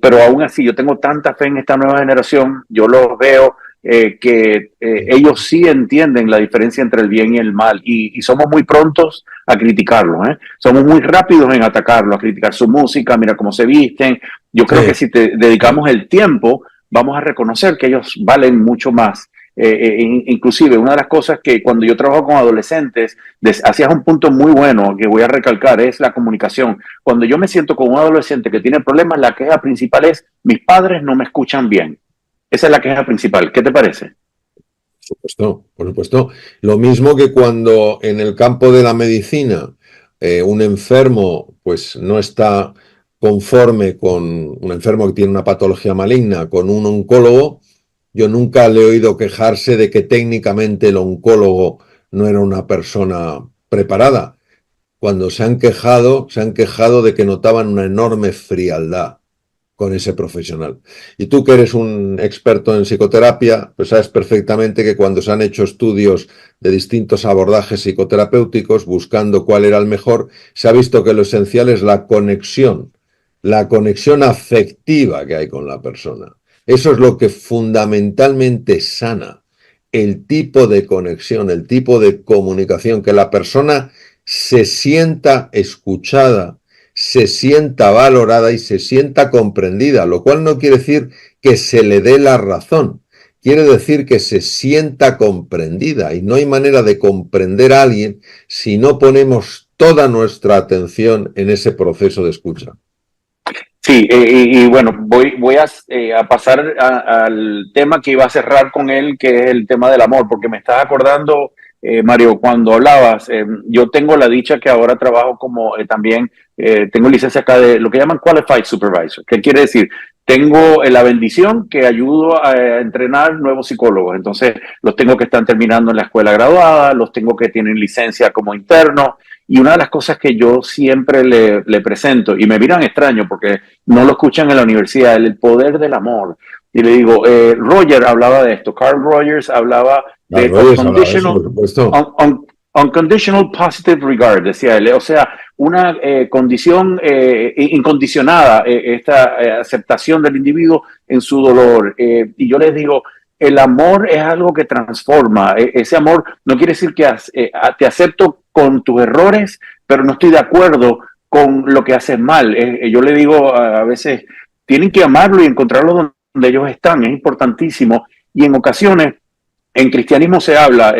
pero aún así, yo tengo tanta fe en esta nueva generación, yo los veo que ellos sí entienden la diferencia entre el bien y el mal y somos muy prontos a criticarlo, ¿eh? Somos muy rápidos en atacarlo, a criticar su música, mira cómo se visten. Yo creo que Sí, si te dedicamos el tiempo, vamos a reconocer que ellos valen mucho más. Inclusive, una de las cosas que cuando yo trabajo con adolescentes, hacías un punto muy bueno que voy a recalcar, es la comunicación. Cuando yo me siento con un adolescente que tiene problemas, la queja principal es, mis padres no me escuchan bien. Esa es la queja principal. ¿Qué te parece? por supuesto, por supuesto. Lo mismo que cuando en el campo de la medicina un enfermo pues no está conforme con un enfermo que tiene una patología maligna con un oncólogo, yo nunca le he oído quejarse de que técnicamente el oncólogo no era una persona preparada. Cuando se han quejado de que notaban una enorme frialdad con ese profesional. Y tú que eres un experto en psicoterapia, pues sabes perfectamente que cuando se han hecho estudios de distintos abordajes psicoterapéuticos buscando cuál era el mejor, se ha visto que lo esencial es la conexión afectiva que hay con la persona. Eso es lo que fundamentalmente sana el tipo de conexión, el tipo de comunicación, que la persona se sienta escuchada, se sienta valorada y se sienta comprendida, lo cual no quiere decir que se le dé la razón, quiere decir que se sienta comprendida y no hay manera de comprender a alguien si no ponemos toda nuestra atención en ese proceso de escucha. Sí, y bueno, voy a pasar al tema que iba a cerrar con él, que es el tema del amor, porque me estás acordando, Mario, cuando hablabas, yo tengo la dicha que ahora trabajo como también, tengo licencia acá de lo que llaman Qualified Supervisor. ¿Qué quiere decir? Tengo la bendición que ayudo a entrenar nuevos psicólogos, entonces los tengo que están terminando en la escuela graduada, los tengo que tienen licencia como interno. Y una de las cosas que yo siempre le presento, y me miran extraño porque no lo escuchan en la universidad, el poder del amor. Y le digo, Roger hablaba de esto, Carl Rogers hablaba de Rogers hablaba de eso, por supuesto. unconditional positive regard, decía él, o sea, una condición incondicionada, esta aceptación del individuo en su dolor. Y yo les digo, el amor es algo que transforma. Ese amor no quiere decir que te acepto con tus errores, pero no estoy de acuerdo con lo que haces mal. Yo le digo a veces, tienen que amarlo y encontrarlo donde ellos están, es importantísimo. Y en ocasiones, en cristianismo se habla,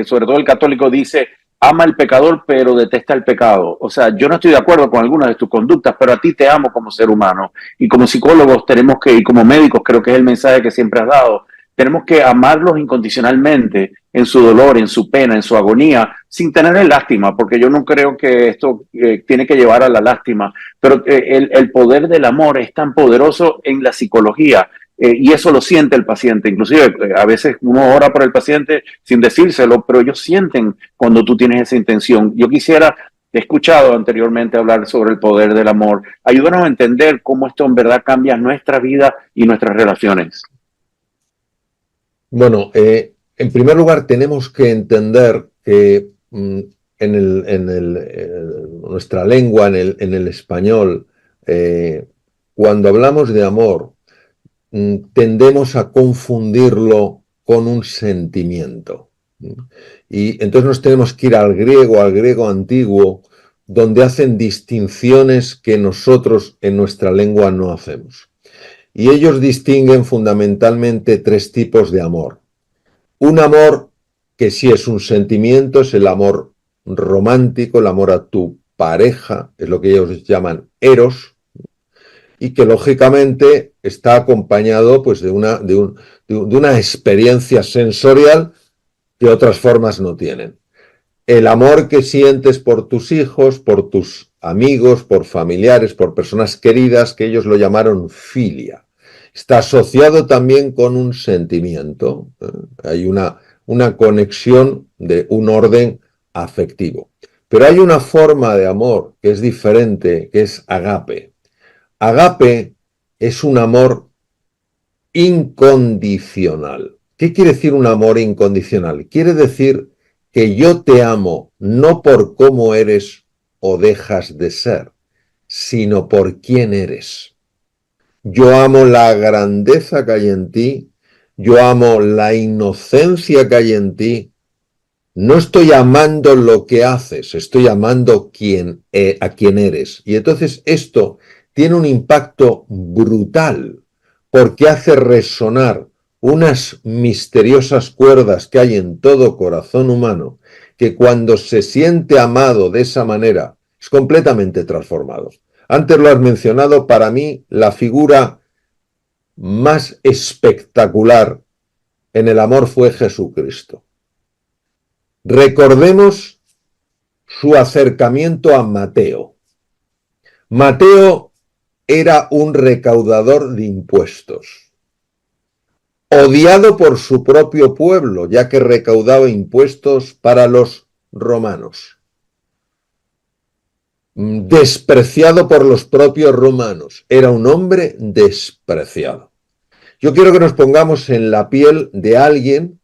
sobre todo el católico dice, ama al pecador pero detesta el pecado. O sea, yo no estoy de acuerdo con algunas de tus conductas, pero a ti te amo como ser humano. Y como psicólogos tenemos que, y como médicos creo que es el mensaje que siempre has dado, tenemos que amarlos incondicionalmente en su dolor, en su pena, en su agonía, sin tenerle lástima, porque yo no creo que esto tiene que llevar a la lástima, pero el poder del amor es tan poderoso en la psicología y eso lo siente el paciente. Inclusive a veces uno ora por el paciente sin decírselo, pero ellos sienten cuando tú tienes esa intención. Yo quisiera, he escuchado anteriormente hablar sobre el poder del amor. Ayúdanos a entender cómo esto en verdad cambia nuestra vida y nuestras relaciones. Bueno, en primer lugar tenemos que entender que nuestra lengua, en el español, cuando hablamos de amor, tendemos a confundirlo con un sentimiento. Y entonces nos tenemos que ir al griego antiguo, donde hacen distinciones que nosotros en nuestra lengua no hacemos. Y ellos distinguen fundamentalmente tres tipos de amor. Un amor que sí es un sentimiento, es el amor romántico, el amor a tu pareja, es lo que ellos llaman eros, y que lógicamente está acompañado pues, de una experiencia sensorial que otras formas no tienen. El amor que sientes por tus hijos, por tus amigos, por familiares, por personas queridas, que ellos lo llamaron filia. Está asociado también con un sentimiento. Hay una conexión de un orden afectivo. Pero hay una forma de amor que es diferente, que es agape. Agape es un amor incondicional. ¿Qué quiere decir un amor incondicional? Quiere decir que yo te amo no por cómo eres o dejas de ser, sino por quién eres. Yo amo la grandeza que hay en ti, yo amo la inocencia que hay en ti. No estoy amando lo que haces, estoy amando a quién eres. Y entonces esto tiene un impacto brutal porque hace resonar unas misteriosas cuerdas que hay en todo corazón humano, que cuando se siente amado de esa manera es completamente transformado. Antes lo has mencionado, para mí la figura más espectacular en el amor fue Jesucristo. Recordemos su acercamiento a Mateo. Mateo era un recaudador de impuestos, odiado por su propio pueblo, ya que recaudaba impuestos para los romanos, despreciado por los propios romanos, era un hombre despreciado. Yo quiero que nos pongamos en la piel de alguien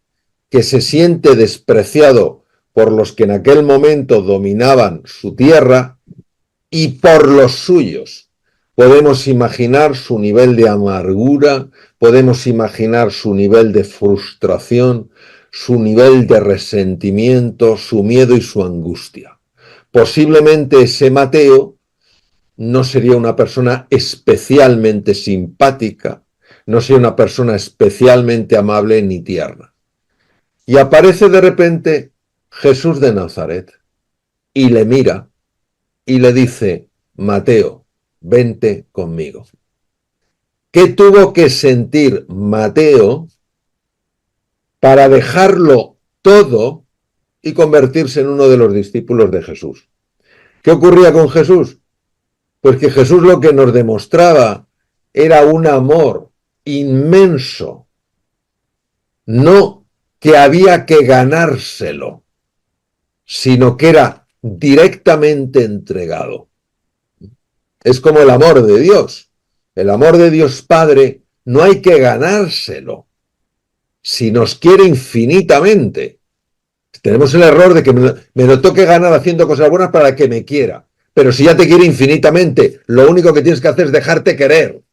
que se siente despreciado por los que en aquel momento dominaban su tierra y por los suyos. Podemos imaginar su nivel de amargura, podemos imaginar su nivel de frustración, su nivel de resentimiento, su miedo y su angustia. Posiblemente ese Mateo no sería una persona especialmente simpática, no sería una persona especialmente amable ni tierna. Y aparece de repente Jesús de Nazaret y le mira y le dice: Mateo, vente conmigo. ¿Qué tuvo que sentir Mateo para dejarlo todo y convertirse en uno de los discípulos de Jesús? ¿Qué ocurría con Jesús? Pues que Jesús lo que nos demostraba era un amor inmenso, no que había que ganárselo, sino que era directamente entregado. Es como el amor de Dios. El amor de Dios Padre no hay que ganárselo. Si nos quiere infinitamente. Tenemos el error de que me lo toque ganar haciendo cosas buenas para que me quiera. Pero si ya te quiere infinitamente, lo único que tienes que hacer es dejarte querer.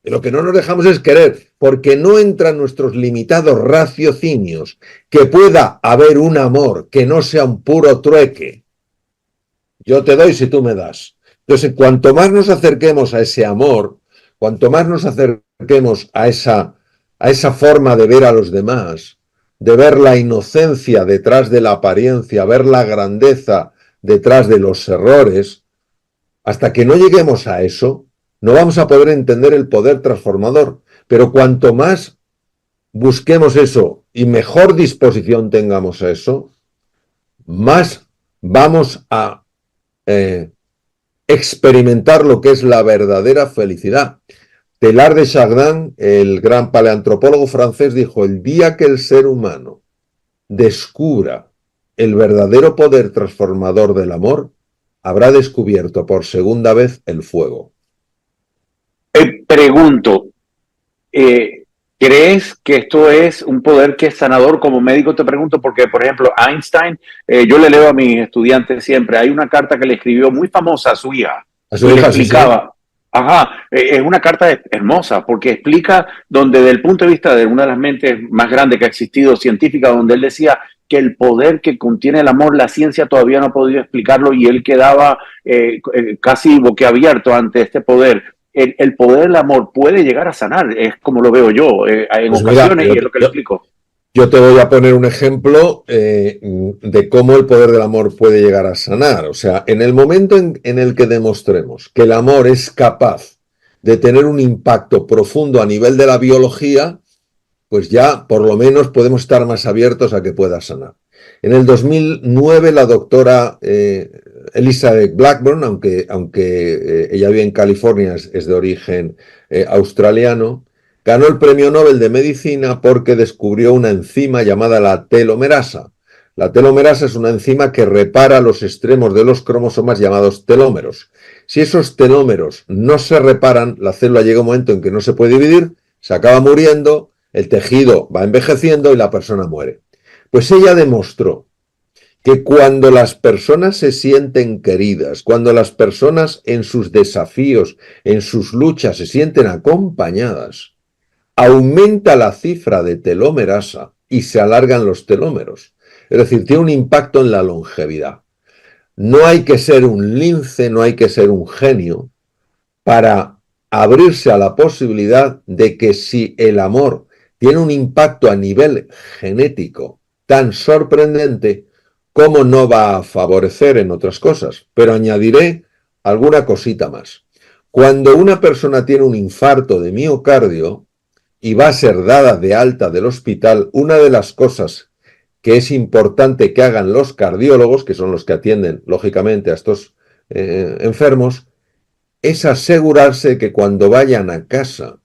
Y lo que no nos dejamos es querer, porque no entran nuestros limitados raciocinios que pueda haber un amor que no sea un puro trueque. Yo te doy si tú me das. Entonces, cuanto más nos acerquemos a ese amor, cuanto más nos acerquemos a esa forma de ver a los demás, de ver la inocencia detrás de la apariencia, ver la grandeza detrás de los errores, hasta que no lleguemos a eso, no vamos a poder entender el poder transformador. Pero cuanto más busquemos eso y mejor disposición tengamos a eso, más vamos a experimentar lo que es la verdadera felicidad. Teilhard de Chardin, el gran paleantropólogo francés, dijo: el día que el ser humano descubra el verdadero poder transformador del amor, habrá descubierto por segunda vez el fuego. Pregunto, ¿crees que esto es un poder que es sanador? Como médico te pregunto, porque por ejemplo Einstein, yo le leo a mis estudiantes siempre, hay una carta que le escribió muy famosa a su hija, A su y le hija, explicaba, sí. ajá, es una carta hermosa, porque explica donde desde el punto de vista de una de las mentes más grandes que ha existido, científica, donde él decía que el poder que contiene el amor, la ciencia todavía no ha podido explicarlo, y él quedaba casi boquiabierto ante este poder. El poder del amor puede llegar a sanar, es como lo veo yo en Pues mira, ocasiones, y es lo que le explico. yo te voy a poner un ejemplo de cómo el poder del amor puede llegar a sanar. O sea, en el momento en el que demostremos que el amor es capaz de tener un impacto profundo a nivel de la biología, pues ya por lo menos podemos estar más abiertos a que pueda sanar. En el 2009 la doctora Elizabeth Blackburn, aunque ella vive en California, es de origen australiano, ganó el Premio Nobel de Medicina porque descubrió una enzima llamada la telomerasa. La telomerasa es una enzima que repara los extremos de los cromosomas llamados telómeros. Si esos telómeros no se reparan, la célula llega a un momento en que no se puede dividir, se acaba muriendo, el tejido va envejeciendo y la persona muere. Pues ella demostró que cuando las personas se sienten queridas, cuando las personas en sus desafíos, en sus luchas se sienten acompañadas, aumenta la cifra de telomerasa y se alargan los telómeros. Es decir, tiene un impacto en la longevidad. No hay que ser un lince, no hay que ser un genio para abrirse a la posibilidad de que si el amor tiene un impacto a nivel genético tan sorprendente, ¿cómo no va a favorecer en otras cosas? Pero añadiré alguna cosita más. Cuando una persona tiene un infarto de miocardio y va a ser dada de alta del hospital, una de las cosas que es importante que hagan los cardiólogos, que son los que atienden lógicamente a estos enfermos, es asegurarse que cuando vayan a casa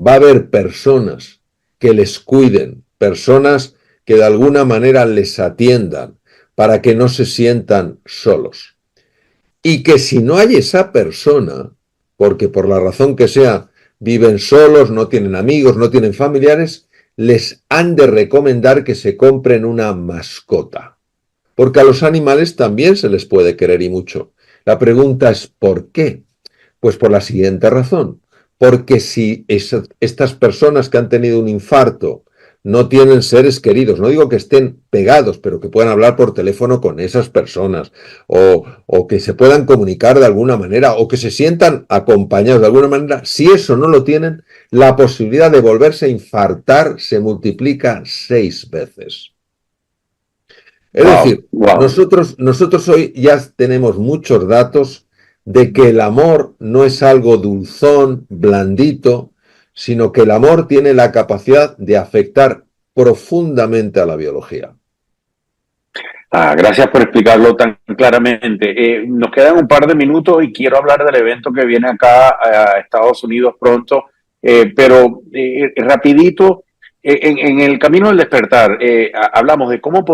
va a haber personas que les cuiden, personas que de alguna manera les atiendan para que no se sientan solos. Y que si no hay esa persona, porque por la razón que sea viven solos, no tienen amigos, no tienen familiares, les han de recomendar que se compren una mascota. Porque a los animales también se les puede querer y mucho. La pregunta es ¿por qué? Pues por la siguiente razón. Porque si estas personas que han tenido un infarto no tienen seres queridos, no digo que estén pegados, pero que puedan hablar por teléfono con esas personas, o que se puedan comunicar de alguna manera, o que se sientan acompañados de alguna manera, si eso no lo tienen, la posibilidad de volverse a infartar se multiplica 6 veces. Es decir, Wow. nosotros hoy ya tenemos muchos datos de que el amor no es algo dulzón, blandito, sino que el amor tiene la capacidad de afectar profundamente a la biología. Gracias por explicarlo tan claramente. Nos quedan un par de minutos y quiero hablar del evento que viene acá a Estados Unidos pronto, pero rapidito, en el camino del despertar, hablamos de cómo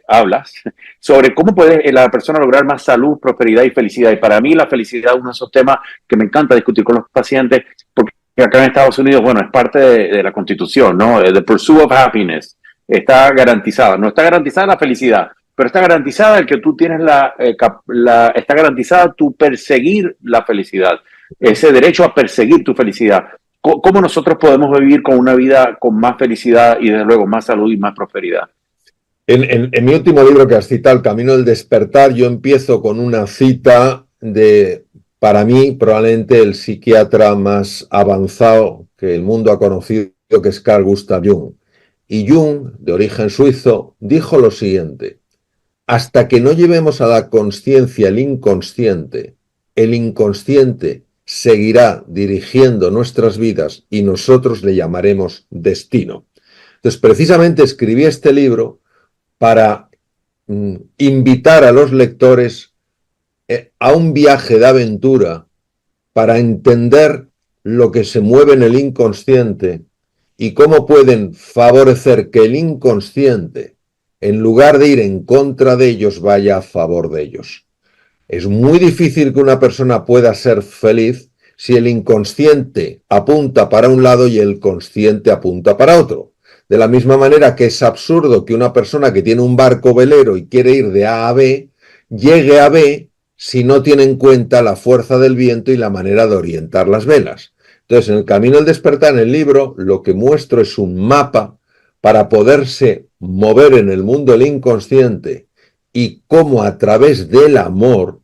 hablas sobre cómo puede la persona lograr más salud, prosperidad y felicidad. Y para mí la felicidad es uno de esos temas que me encanta discutir con los pacientes, porque acá en Estados Unidos, bueno, es parte de la Constitución, ¿no? The pursuit of happiness está garantizada. No está garantizada la felicidad, pero está garantizada el que tú tienes está garantizada tu perseguir la felicidad, ese derecho a perseguir tu felicidad. ¿Cómo nosotros podemos vivir con una vida con más felicidad y desde luego más salud y más prosperidad? En mi último libro que has citado, El Camino del Despertar, yo empiezo con una cita de, para mí, probablemente el psiquiatra más avanzado que el mundo ha conocido, que es Carl Gustav Jung. Y Jung, de origen suizo, dijo lo siguiente: hasta que no llevemos a la conciencia el inconsciente seguirá dirigiendo nuestras vidas y nosotros le llamaremos destino. Entonces, precisamente escribí este libro para invitar a los lectores a un viaje de aventura para entender lo que se mueve en el inconsciente y cómo pueden favorecer que el inconsciente, en lugar de ir en contra de ellos, vaya a favor de ellos. Es muy difícil que una persona pueda ser feliz si el inconsciente apunta para un lado y el consciente apunta para otro. De la misma manera que es absurdo que una persona que tiene un barco velero y quiere ir de A a B, llegue a B si no tiene en cuenta la fuerza del viento y la manera de orientar las velas. Entonces, en El Camino del Despertar, en el libro, lo que muestro es un mapa para poderse mover en el mundo del inconsciente y cómo a través del amor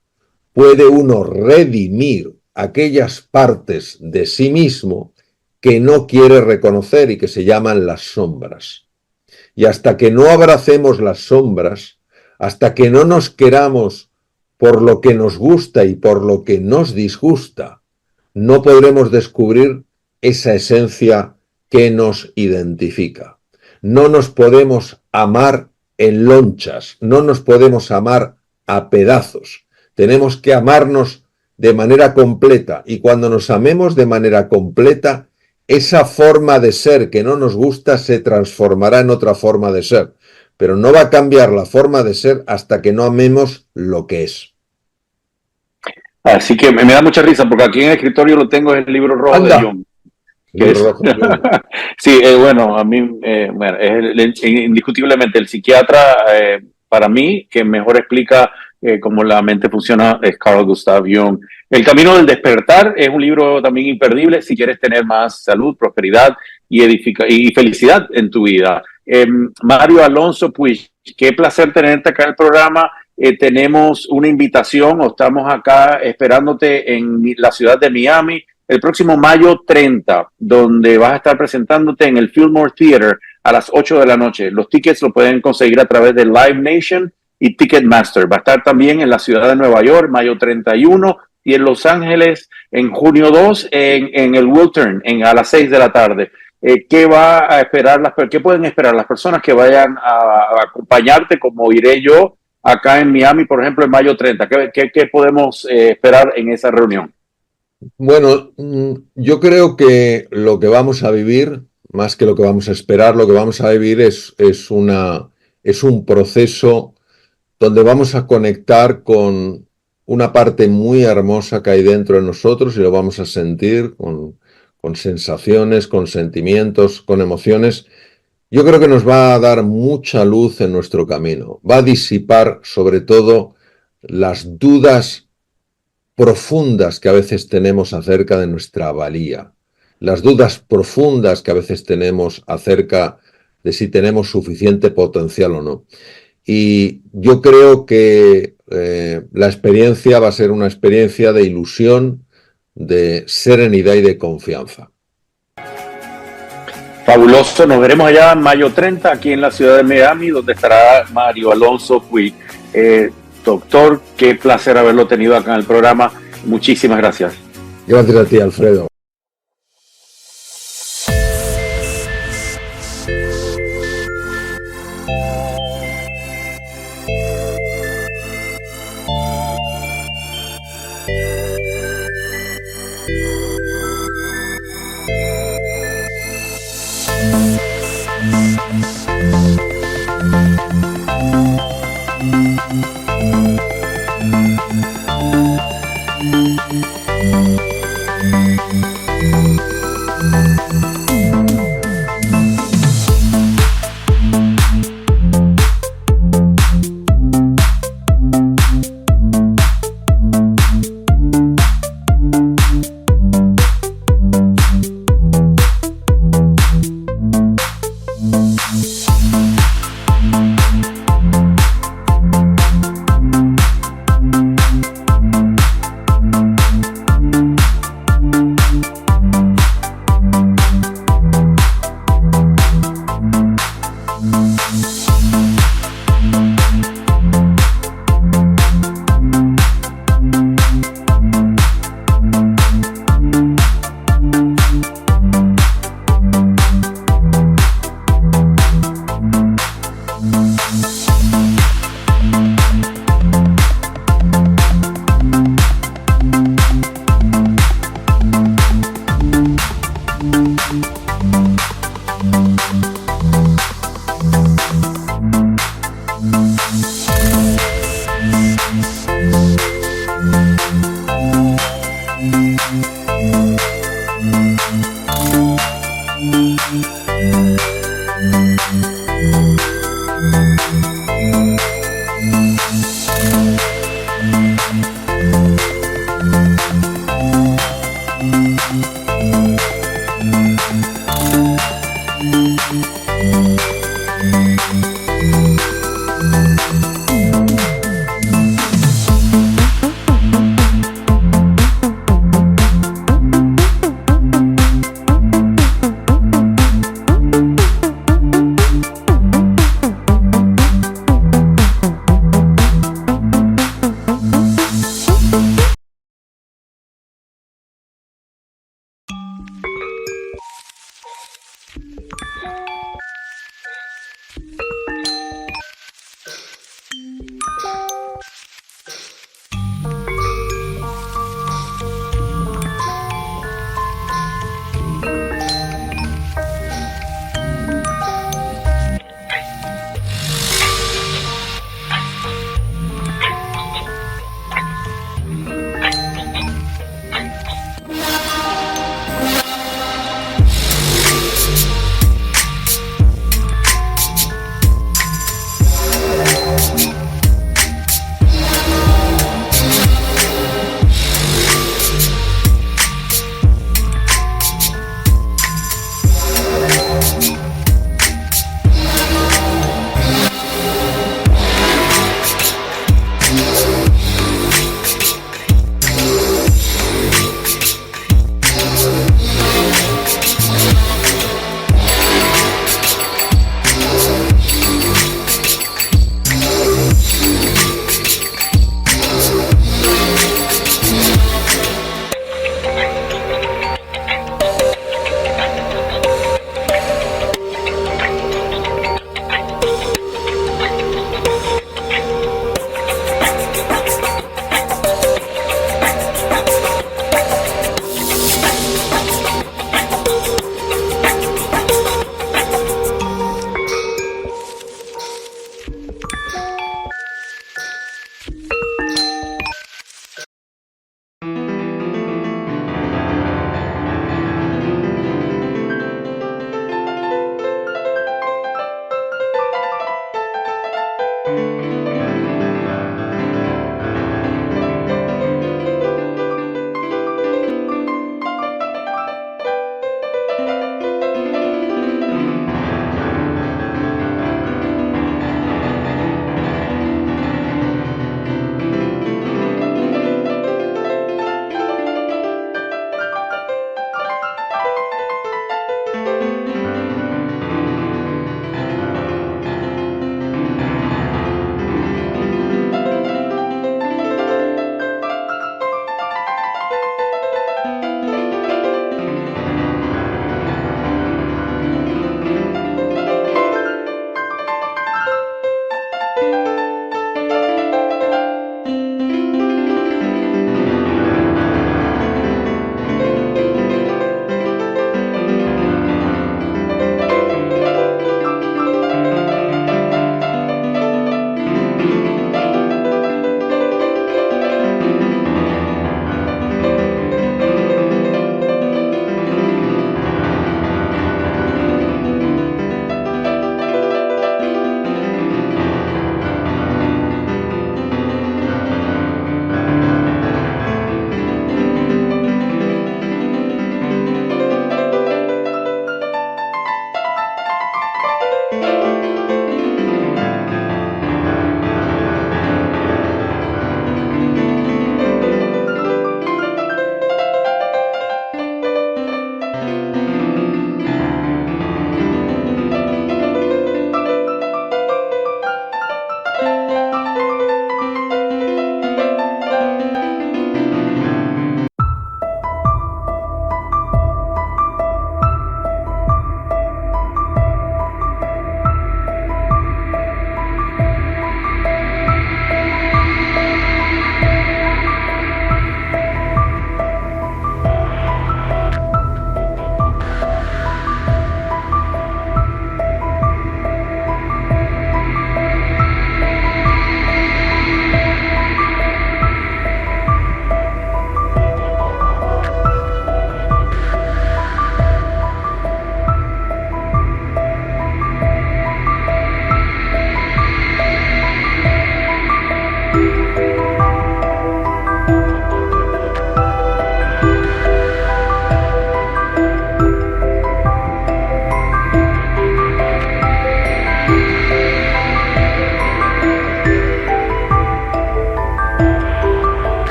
puede uno redimir aquellas partes de sí mismo que no quiere reconocer y que se llaman las sombras. Y hasta que no abracemos las sombras, hasta que no nos queramos por lo que nos gusta y por lo que nos disgusta, no podremos descubrir esa esencia que nos identifica. No nos podemos amar en lonchas, no nos podemos amar a pedazos. Tenemos que amarnos de manera completa, y cuando nos amemos de manera completa, esa forma de ser que no nos gusta se transformará en otra forma de ser. pero no va a cambiar la forma de ser hasta que no amemos lo que es. Así que me da mucha risa porque aquí en el escritorio lo tengo el libro rojo ¡Anda! de Jung. Que Libro es, rojo. sí, bueno, a mí, bueno, indiscutiblemente el psiquiatra para mí que mejor explica cómo la mente funciona es Carl Gustav Jung. El camino del despertar es un libro también imperdible si quieres tener más salud, prosperidad y felicidad en tu vida. Mario Alonso Puig, qué placer tenerte acá en el programa. Tenemos una invitación o estamos acá esperándote en la ciudad de Miami el próximo mayo 30, donde vas a estar presentándote en el Fillmore Theater a las 8 de la noche. Los tickets lo pueden conseguir a través de Live Nation y Ticketmaster. Va a estar también en la ciudad de Nueva York, mayo 31, y en Los Ángeles, en junio 2, en el Wiltern, a las 6 de la tarde. ¿Qué va a esperar qué pueden esperar las personas que vayan a acompañarte, como iré yo, acá en Miami, por ejemplo, en mayo 30? ¿Qué podemos esperar en esa reunión? Bueno, yo creo que lo que vamos a vivir, más que lo que vamos a esperar, lo que vamos a vivir es un proceso donde vamos a conectar con una parte muy hermosa que hay dentro de nosotros y lo vamos a sentir con sensaciones, con sentimientos, con emociones. Yo creo que nos va a dar mucha luz en nuestro camino. Va a disipar sobre todo las dudas profundas que a veces tenemos acerca de nuestra valía, las dudas profundas que a veces tenemos acerca de si tenemos suficiente potencial o no. Y yo creo que la experiencia va a ser una experiencia de ilusión, de serenidad y de confianza. Fabuloso, nos veremos allá en mayo 30 aquí en la ciudad de Miami, donde estará Mario Alonso Puig. Doctor, qué placer haberlo tenido acá en el programa. Muchísimas gracias. Gracias a ti, Alfredo. Thank you.